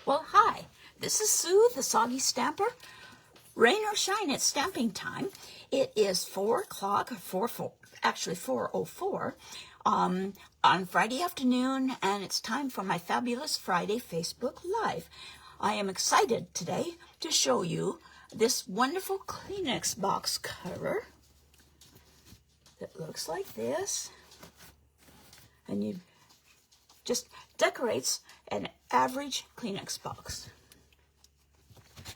Well, hi, this is Sue, the Soggy Stamper. Rain or shine, it's stamping time. It is 4 o'clock, actually 4:04 on Friday afternoon, and it's time for my Fabulous Friday Facebook Live. I am excited today to show you this wonderful Kleenex box cover that looks like this, and you just decorates an average Kleenex box.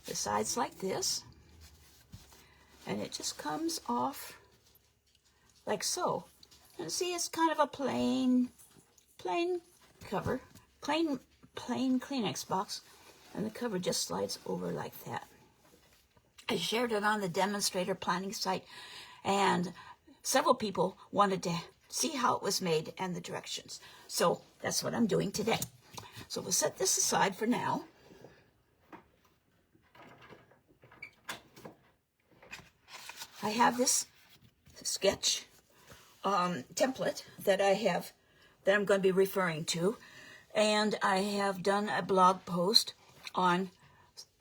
The sides like this, and it just comes off like so. And see, it's kind of a plain cover, plain Kleenex box, and the cover just slides over like that. I shared it on the demonstrator planning site, and several people wanted to see how it was made and the directions. So that's what I'm doing today. So we'll set this aside for now. I have this sketch template that I'm going to be referring to, and I have done a blog post on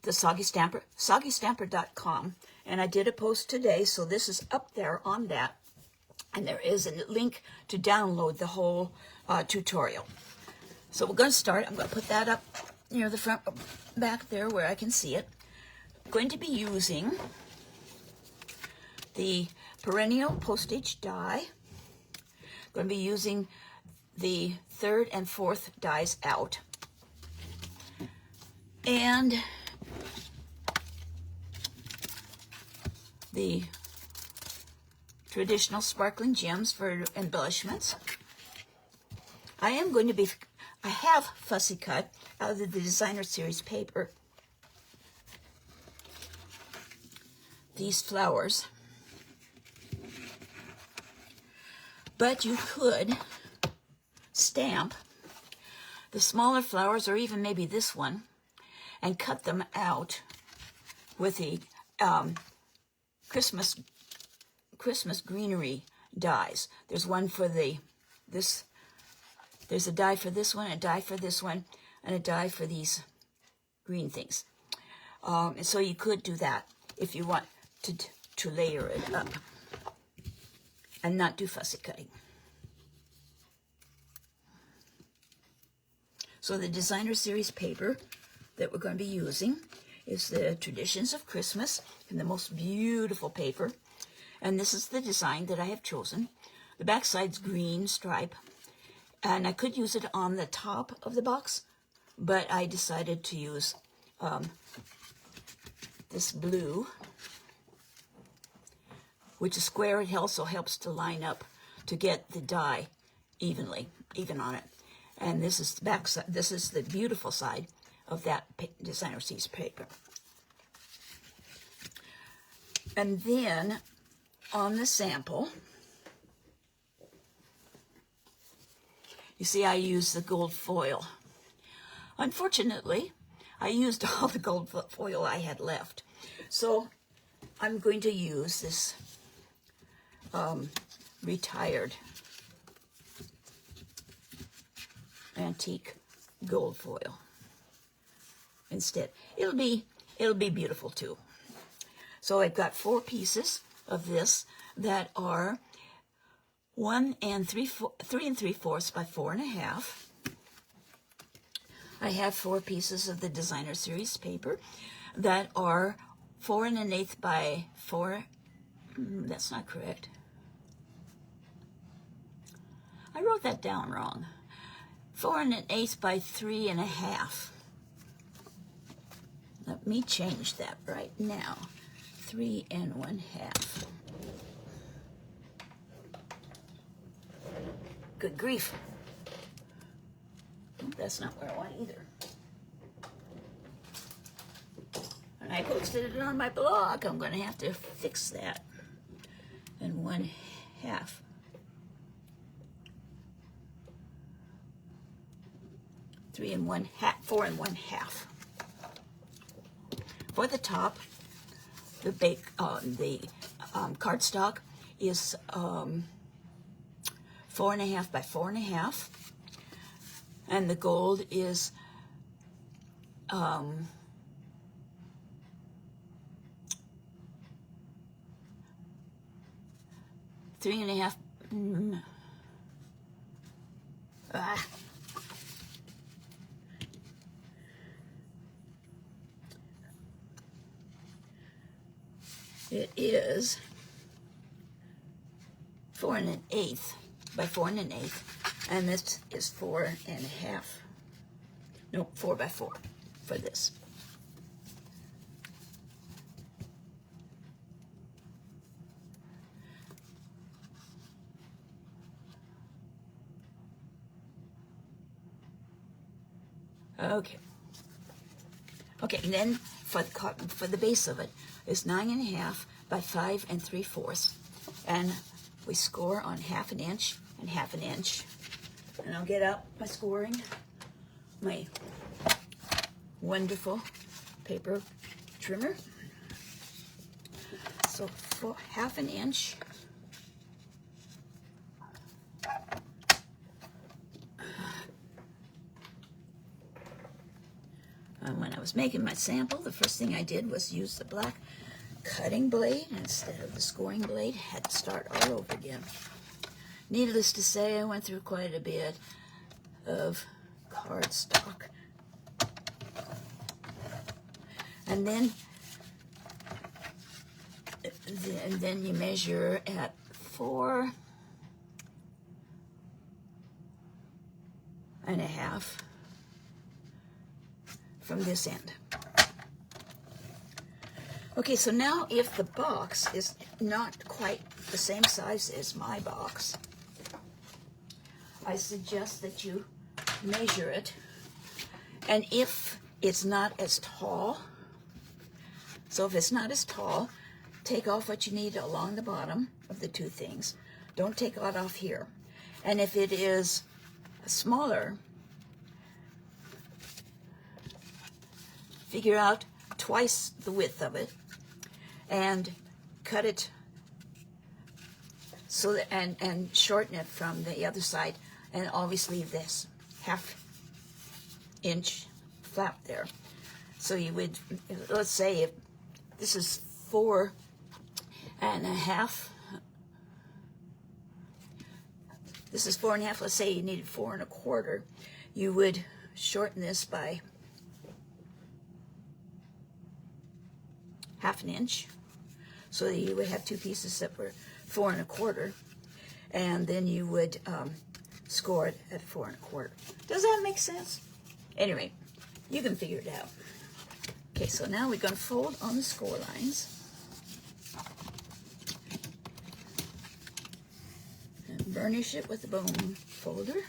the Soggy Stamper, soggystamper.com, and I did a post today, so this is up there on that, and there is a link to download the whole tutorial. So we're going to start. I'm going to put that up near the front, back there where I can see it. I'm going to be using the perennial postage die. I'm going to be using the 3rd and 4th dies out. And the traditional sparkling gems for embellishments. I have fussy cut out of the designer series paper these flowers. But you could stamp the smaller flowers, or even maybe this one, and cut them out with the Christmas greenery dies. There's one for there's a die for this one, a die for this one, and a die for these green things. And so you could do that if you want to layer it up and not do fussy cutting. So the designer series paper that we're going to be using is the Traditions of Christmas, and the most beautiful paper. And this is the design that I have chosen. The back side's green stripe, and I could use it on the top of the box, but I decided to use this blue, which is square. It also helps to line up to get the die even on it. And this is the back side. This is the beautiful side of that designer series paper. And then on the sample, you see I use the gold foil. Unfortunately, I used all the gold foil I had left. So I'm going to use this retired antique gold foil instead. It'll be beautiful too. So I've got 4 pieces of this that are 3 3/4 by 4.5. I have 4 pieces of the designer series paper that are 4 1/8 by 4. That's not correct. I wrote that down wrong. 4 1/8 by 3.5. Let me change that right now. 3 1/2. Good grief. That's not where I want either. And I posted it on my blog. I'm going to have to fix that. And 1/2. 3 1/2, 4 1/2. For the top, the cardstock is 4.5 by 4.5, and the gold is 3.5. It is 4 1/8 by 4 1/8, and this is 4.5. No, 4 by 4 for this. Okay. Okay, and then for the base of it is 9.5 by 5 3/4, and we score on 1/2 inch and 1/2 inch. And I'll get out my scoring, my wonderful paper trimmer. So for 1/2 inch. When I was making my sample, the first thing I did was use the black cutting blade instead of the scoring blade. Had to start all over again. Needless to say, I went through quite a bit of cardstock. And then you measure at 4.5 from this end. Okay, so now if the box is not quite the same size as my box, I suggest that you measure it. And if it's not as tall, so if it's not as tall, take off what you need along the bottom of the two things. Don't take it off here. And if it is smaller, figure out twice the width of it and cut it so that, and shorten it from the other side, and always leave this 1/2 inch flap there. So you would, let's say if this is 4.5, this is 4.5, let's say you needed 4.25, you would shorten this by 1/2 inch, so that you would have two pieces that were 4.25, and then you would score it at 4.25. Does that make sense? Anyway, you can figure it out. Okay, so now we're going to fold on the score lines. And burnish it with the bone folder.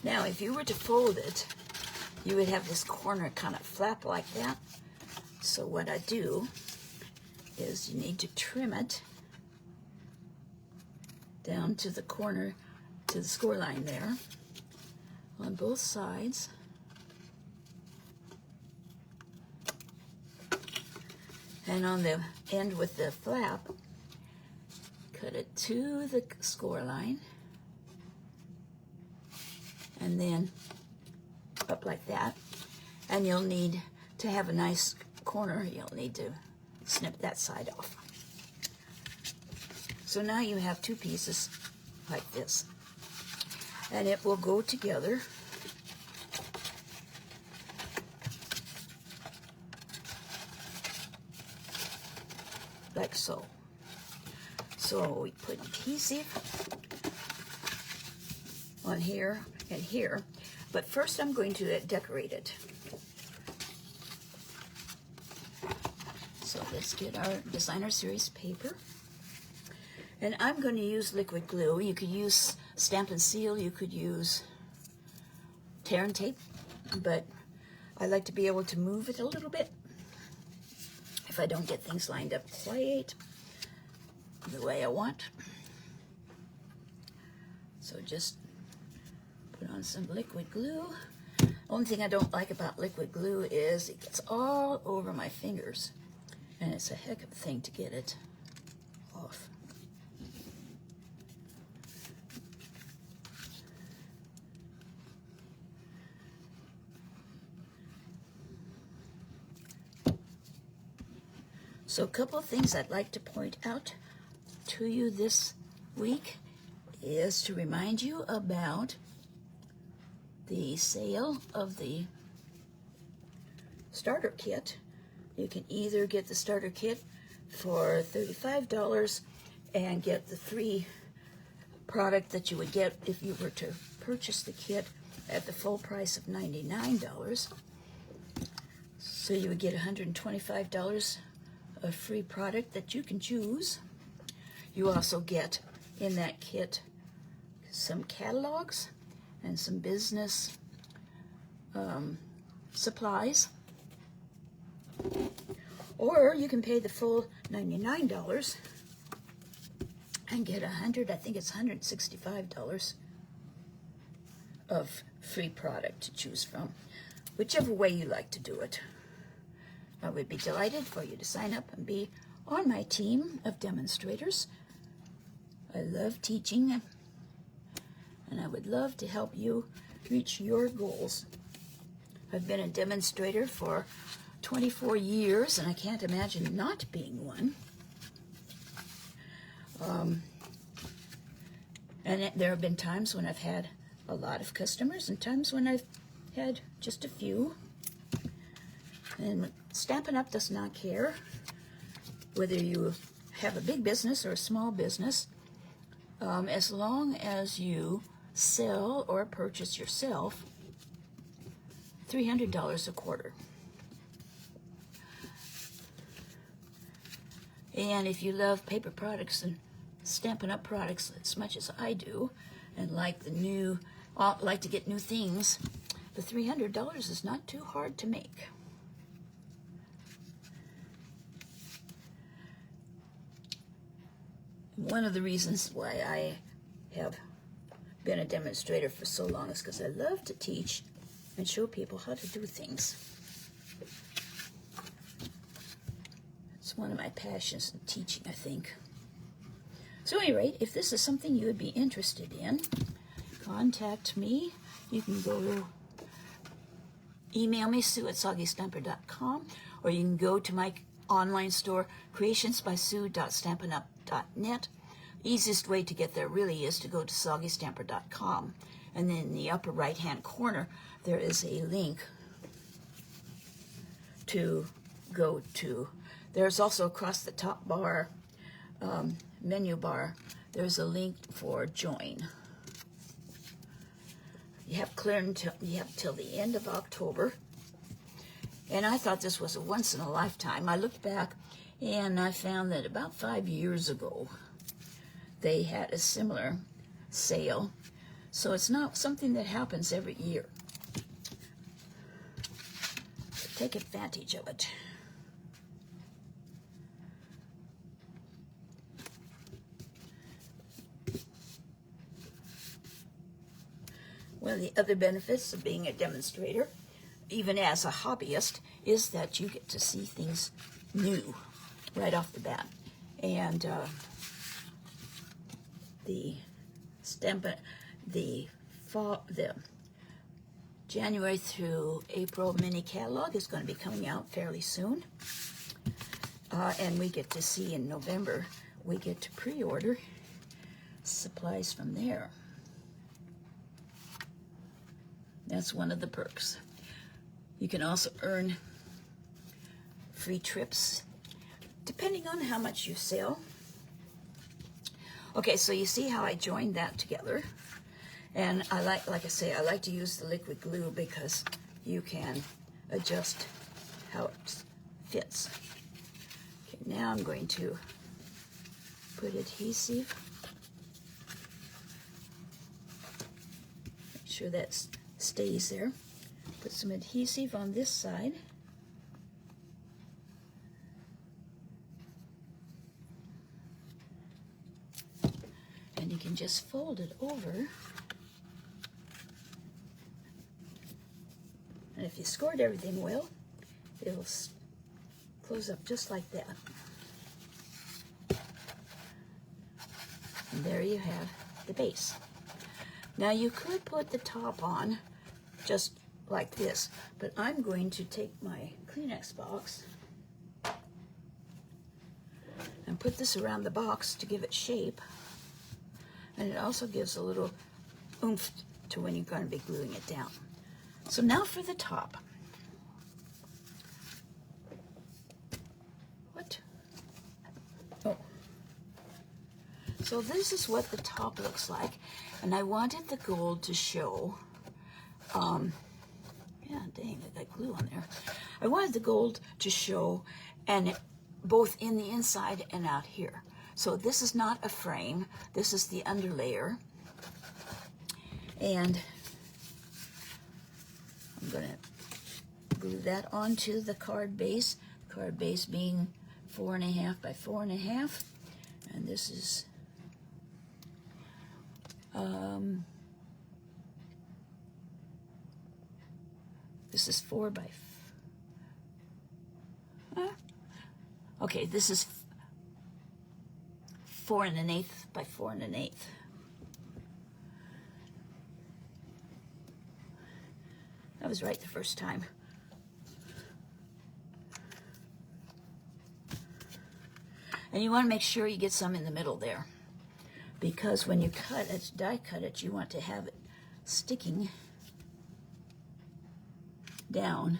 Now, if you were to fold it, you would have this corner kind of flap like that. So what I do is you need to trim it down to the corner, to the score line there, on both sides. And on the end with the flap, cut it to the score line. And then up like that. And you'll need to have a nice corner. You'll need to snip that side off. So now you have two pieces like this. And it will go together like so. So we put adhesive on here and here, but first I'm going to decorate it. So let's get our designer series paper, and I'm going to use liquid glue. You could use Stamp and Seal, you could use tear and tape, but I like to be able to move it a little bit if I don't get things lined up quite the way I want. So just put on some liquid glue. Only thing I don't like about liquid glue is it gets all over my fingers, and it's a heck of a thing to get it off. So a couple of things I'd like to point out to you this week is to remind you about the sale of the starter kit. You can either get the starter kit for $35 and get the 3 product that you would get if you were to purchase the kit at the full price of $99. So you would get $125 of free product that you can choose. You also get in that kit some catalogs and some business supplies. Or you can pay the full $99 and get I think it's $165 of free product to choose from, whichever way you like to do it. I would be delighted for you to sign up and be on my team of demonstrators. I love teaching, and I would love to help you reach your goals. I've been a demonstrator for 24 years, and I can't imagine not being one. And there have been times when I've had a lot of customers and times when I've had just a few. And Stampin' Up! Does not care whether you have a big business or a small business, as long as you sell or purchase yourself $300 a quarter. And if you love paper products and Stampin' Up! Products as much as I do, and like to get new things, the $300 is not too hard to make. One of the reasons why I have been a demonstrator for so long is because I love to teach and show people how to do things. It's one of my passions in teaching, I think. So at any rate, if this is something you would be interested in, contact me. You can go email me, sue@soggystamper.com, or you can go to my online store, creationsbysue.stampinup.net. Easiest way to get there really is to go to soggystamper.com, and then in the upper right hand corner there is a link to go to. There's also across the top bar, menu bar, there's a link for join. You have till the end of October. And I thought this was a once in a lifetime. I looked back and I found that about 5 years ago they had a similar sale. So it's not something that happens every year. So take advantage of it. One of the other benefits of being a demonstrator, even as a hobbyist, is that you get to see things new right off the bat. And the January through April mini catalog is going to be coming out fairly soon. And we get to see in November, we get to pre-order supplies from there. That's one of the perks. You can also earn free trips depending on how much you sell. Okay, so you see how I joined that together. And I like I say, I like to use the liquid glue because you can adjust how it fits. Okay, now I'm going to put adhesive. Make sure that stays there. Put some adhesive on this side. And you can just fold it over. And if you scored everything well, it'll close up just like that. And there you have the base. Now you could put the top on just like this, but I'm going to take my Kleenex box and put this around the box to give it shape. And it also gives a little oomph to when you're going to be gluing it down. So now for the top. What? Oh. So this is what the top looks like. And I wanted the gold to show, yeah, dang, I got glue on there. I wanted the gold to show, and both in the inside and out here. So this is not a frame. This is the underlayer. And I'm going to glue that onto the card base. Card base being 4.5 by 4.5. And this is this is 4 by okay, this is 4 1/8 by 4 1/8. I was right the first time. And you want to make sure you get some in the middle there, because when you cut it, die cut it, you want to have it sticking down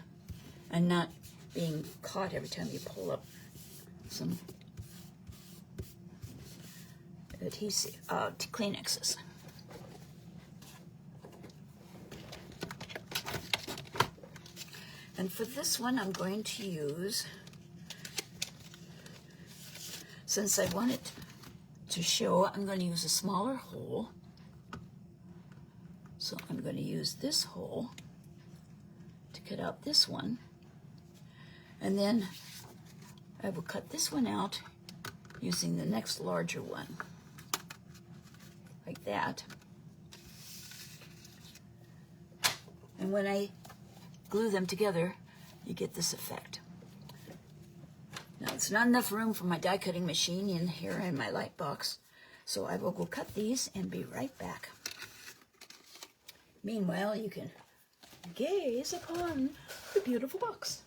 and not being caught every time you pull up some adhesive, Kleenexes. And for this one, I'm going to use, since I want it to show, I'm going to use a smaller hole. So I'm going to use this hole to cut out this one. And then I will cut this one out using the next larger one, like that. And when I glue them together, you get this effect. Now, it's not enough room for my die cutting machine in here in my light box, so I will go cut these and be right back. Meanwhile, you can gaze upon the beautiful box.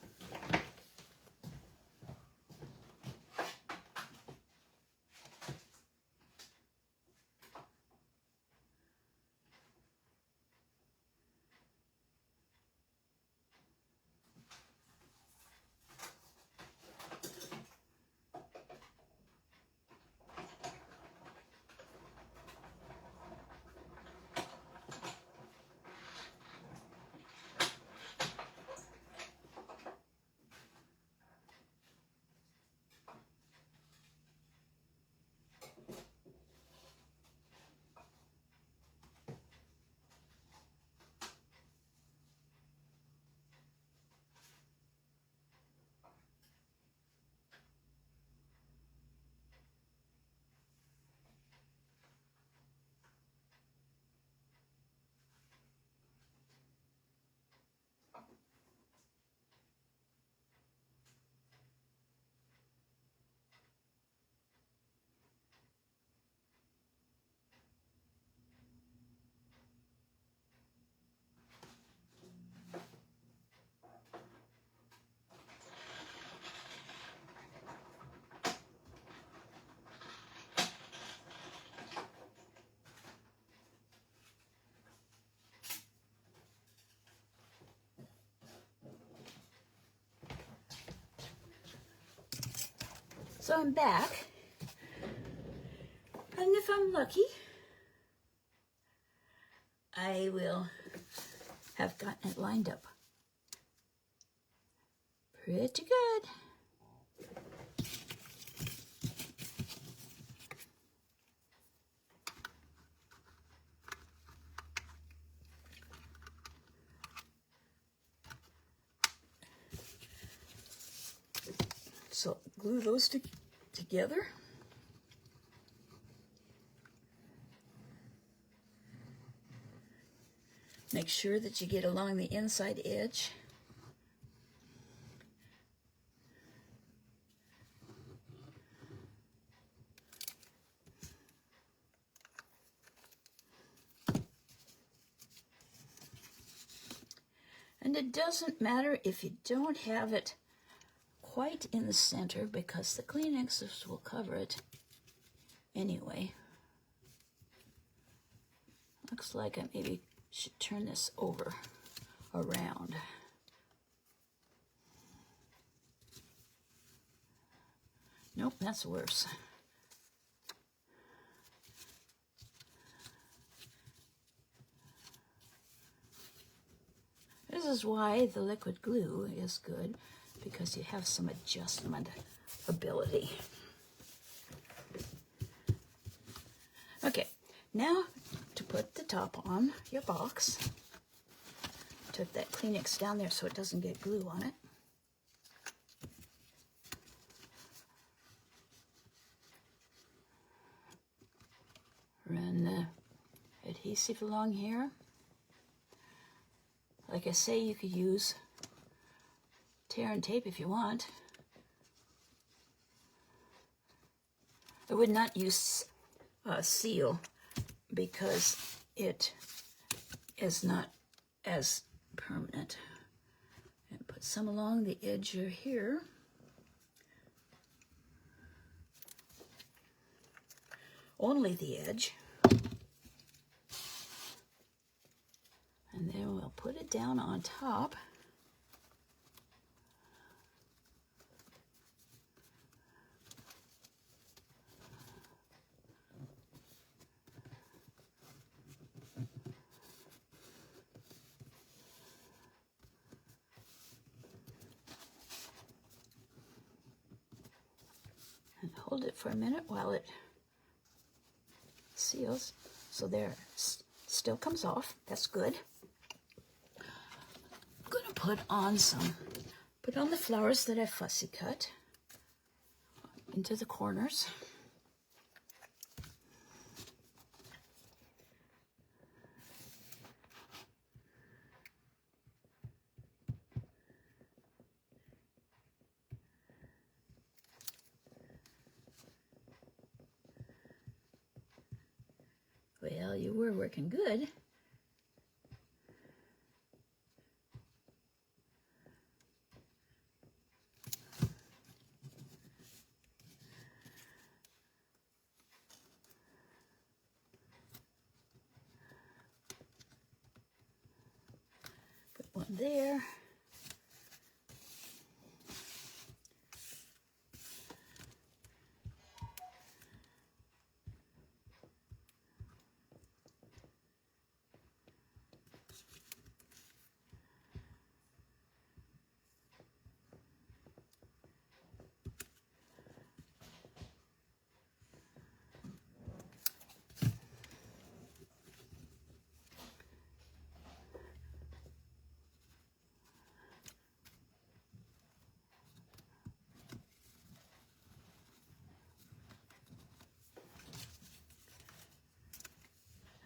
So I'm back, and if I'm lucky, I will have gotten it lined up pretty good. So glue those together. Make sure that you get along the inside edge. And it doesn't matter if you don't have it quite in the center because the Kleenexes will cover it anyway. Looks like I maybe should turn this over around. Nope, that's worse. This is why the liquid glue is good, because you have some adjustment ability. Okay, now to put the top on your box. Took that Kleenex down there so it doesn't get glue on it. Run the adhesive along here. Like I say, you could use tear and tape if you want. I would not use seal because it is not as permanent. And put some along the edge here. Only the edge. And then we'll put it down on top. And hold it for a minute while it seals. So there, still comes off. That's good. I'm gonna put on the flowers that I fussy cut into the corners. Well, you were working good. Put one there.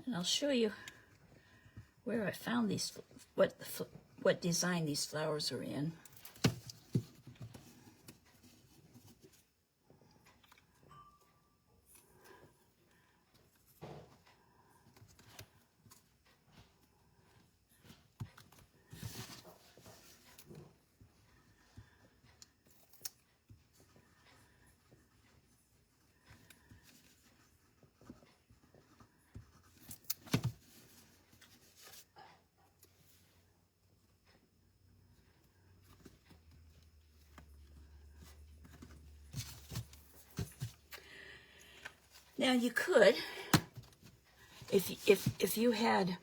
And I'll show you where I found these, what design these flowers are in. Now you could, if you had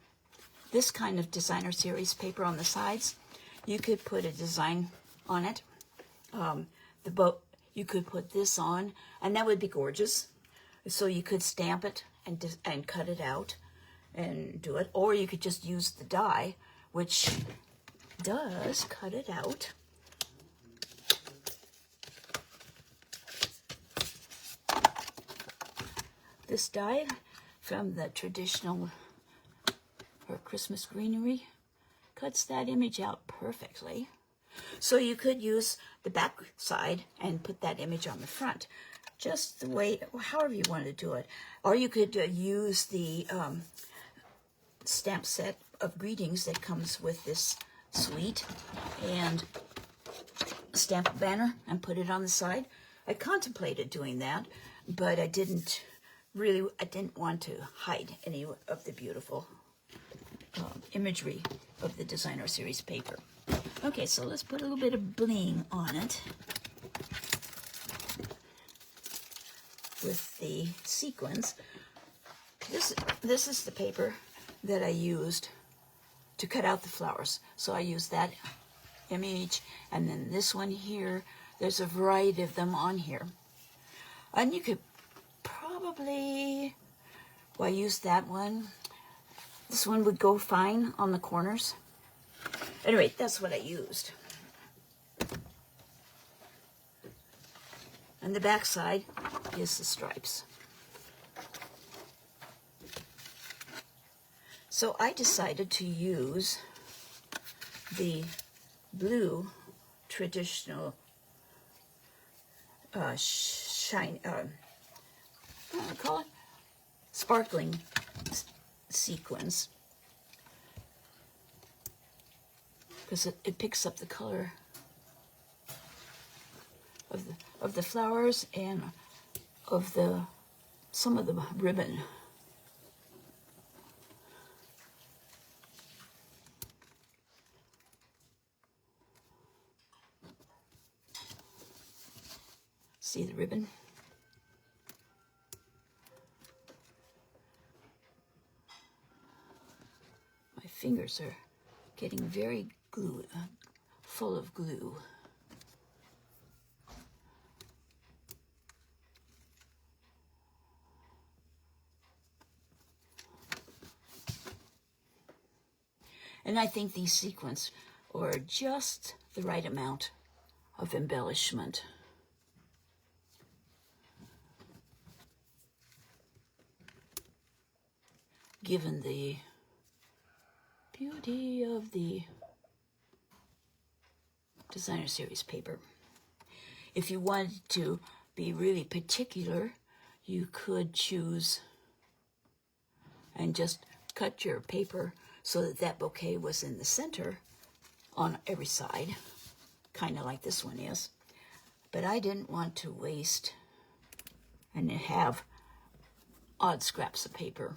this kind of designer series paper on the sides, you could put a design on it. The boat, you could put this on, and that would be gorgeous. So you could stamp it and cut it out and do it, or you could just use the die, which does cut it out. This die from the traditional for Christmas greenery. Cuts that image out perfectly. So you could use the back side and put that image on the front, just the way, however you want to do it. Or you could use the stamp set of greetings that comes with this suite and stamp a banner and put it on the side. I contemplated doing that, but I didn't want to hide any of the beautiful imagery of the Designer Series paper. Okay, so let's put a little bit of bling on it with the sequins. This is the paper that I used to cut out the flowers. So I used that image, and then this one here. There's a variety of them on here. And you could probably, well, I used that one. This one would go fine on the corners. Anyway, that's what I used. And the back side is the stripes. So I decided to use the blue traditional shine, what do I call it? Sparkling sequins. Because it picks up the color of the flowers and of some of the ribbon. See the ribbon? My fingers are getting very full of glue. And I think these sequins are just the right amount of embellishment. Given the beauty of the Designer Series paper. If you wanted to be really particular, you could choose and just cut your paper so that that bouquet was in the center on every side, kind of like this one is. But I didn't want to waste and have odd scraps of paper.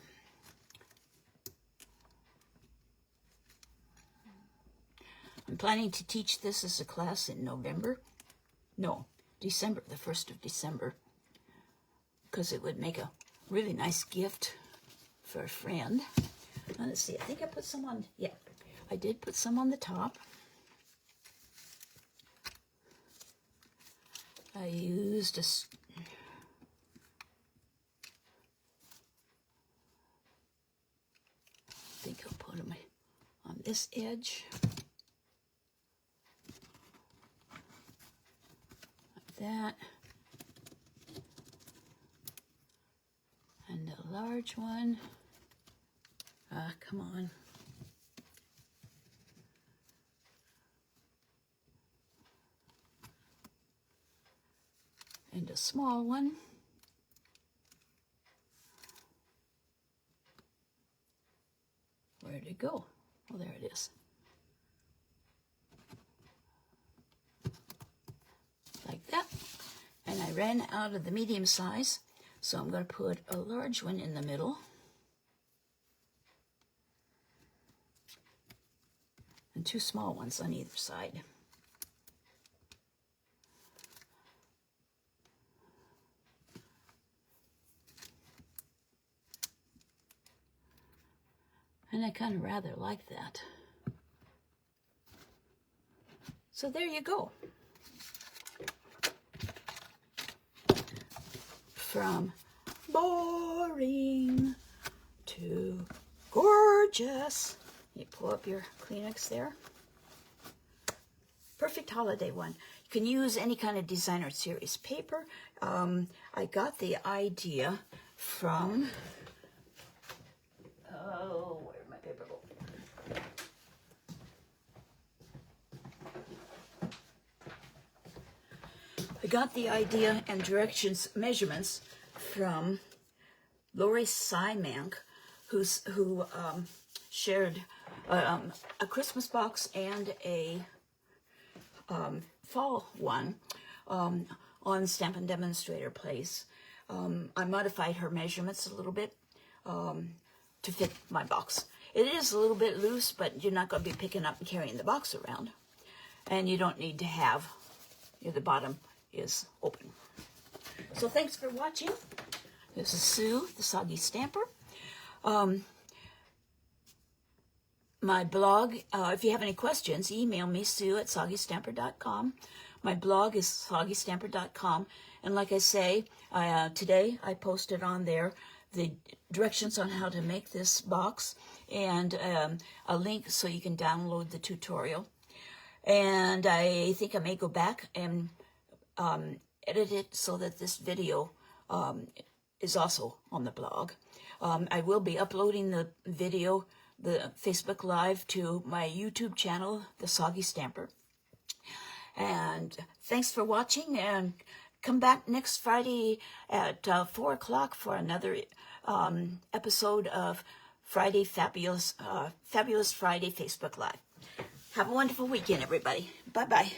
I'm planning to teach this as a class in December, the 1st of December, because it would make a really nice gift for a friend. Let's see, I think I put some on, yeah, I did put some on the top. I used I think I'll put them on this edge. That and a large one. Come on. And a small one. Where did it go? Oh, there it is. Like that. And I ran out of the medium size, so I'm going to put a large one in the middle. And two small ones on either side. And I kind of rather like that. So there you go. From boring to gorgeous. You pull up your Kleenex there. Perfect holiday one. You can use any kind of Designer Series paper. I got the idea from, where'd my paper go? I got the idea and directions measurements from Lori Symank, who shared a Christmas box and a fall one on Stampin' Demonstrator Place. I modified her measurements a little bit to fit my box. It is a little bit loose, but you're not going to be picking up and carrying the box around. And you don't need to have, the bottom is open. So thanks for watching. This is Sue, the Soggy Stamper. My blog, if you have any questions, email me, sue@soggystamper.com. My blog is soggystamper.com. And like I say, today I posted on there the directions on how to make this box and a link so you can download the tutorial. And I think I may go back and edit it so that this video is also on the blog. I will be uploading the video, the Facebook Live, to my YouTube channel, The Soggy Stamper. And thanks for watching, and come back next Friday at 4 o'clock for another episode of Fabulous Friday Facebook Live. Have a wonderful weekend, everybody. Bye-bye.